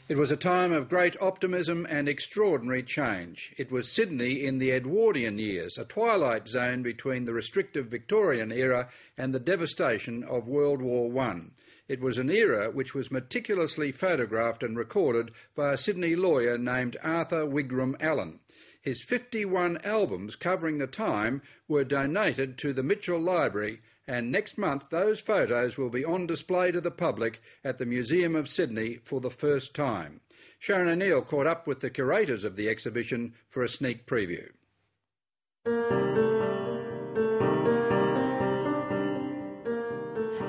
It was a time of great optimism and extraordinary change. It was Sydney in the Edwardian years, a twilight zone between the restrictive Victorian era and the devastation of World War I. It was an era which was meticulously photographed and recorded by a Sydney lawyer named Arthur Wigram Allen. His 51 albums covering the time were donated to the Mitchell Library, and next month those photos will be on display to the public at the Museum of Sydney for the first time. Sharon O'Neill caught up with the curators of the exhibition for a sneak preview.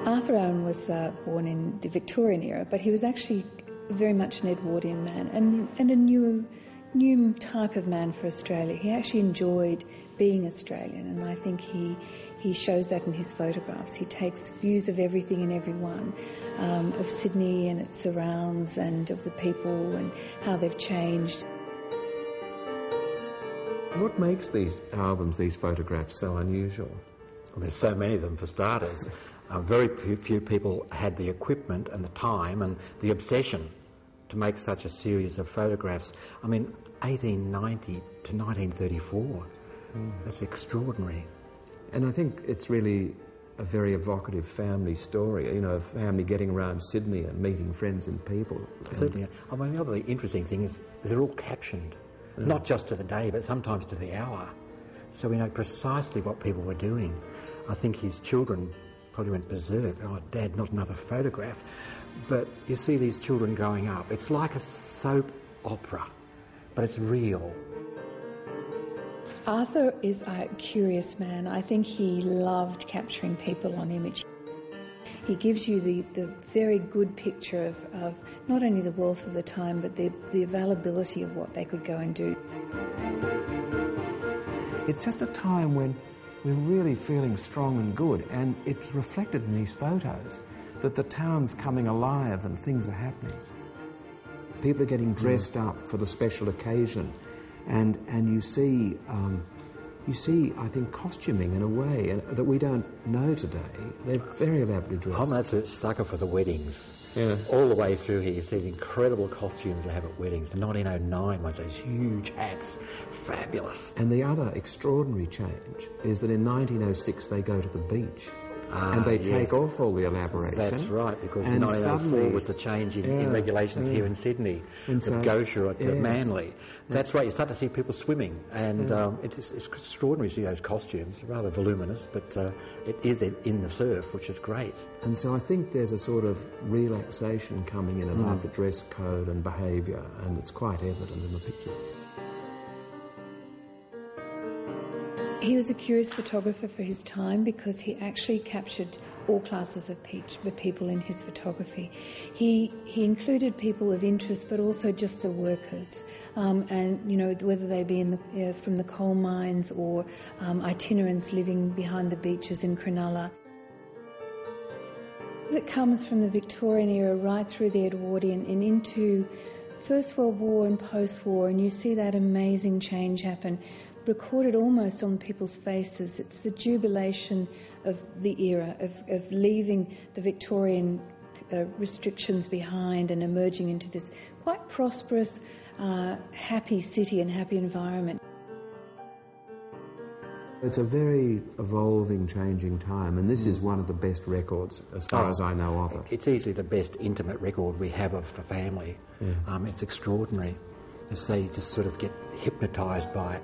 Arthur Allen was born in the Victorian era, but he was actually very much an Edwardian man and a new type of man for Australia. He actually enjoyed being Australian, and I think he shows that in his photographs. He takes views of everything and everyone, of Sydney and its surrounds and of the people and how they've changed. What makes these albums, these photographs, so unusual? Well, there's so many of them for starters. Very few people had the equipment and the time and the obsession to make such a series of photographs. I mean, 1890 to 1934. That's extraordinary. And I think it's really a very evocative family story, you know, a family getting around Sydney and meeting friends and people. Certainly. I mean, the other interesting thing is they're all captioned, not just to the day, but sometimes to the hour. So we know precisely what people were doing. I think his children probably went berserk. Oh, Dad, not another photograph. But you see these children growing up. It's like a soap opera, but it's real. Arthur is a curious man. I think he loved capturing people on image. He gives you the very good picture of not only the wealth of the time, but the availability of what they could go and do. It's just a time when we're really feeling strong and good, and it's reflected in these photos that the town's coming alive and things are happening. People are getting dressed up for the special occasion, and you see, I think, costuming in a way that we don't know today. They're very elaborately dressed. I'm an absolute sucker for the weddings. Yeah. All the way through here, you see these incredible costumes they have at weddings. The 1909 ones, those huge hats, fabulous. And the other extraordinary change is that in 1906 they go to the beach. And they take off all the elaboration. That's right, because in 1904 was the change in regulations here in Sydney, from Gosha to Manly. That's right, you start to see people swimming, and it's extraordinary to see those costumes, rather voluminous, but it is in the surf, which is great. And so I think there's a sort of relaxation coming in about the dress code and behaviour, and it's quite evident in the pictures. He was a curious photographer for his time because he actually captured all classes of people in his photography. He included people of interest, but also just the workers, and you know, whether they be from the coal mines or itinerants living behind the beaches in Cronulla. It comes from the Victorian era right through the Edwardian and into First World War and post-war, and you see that amazing change happen, recorded almost on people's faces. It's the jubilation of the era, of leaving the Victorian restrictions behind and emerging into this quite prosperous, happy city and happy environment. It's a very evolving, changing time, and this is one of the best records, as far as I know of it. It's easily the best intimate record we have of the family. It's extraordinary. They say you just sort of get hypnotised by it.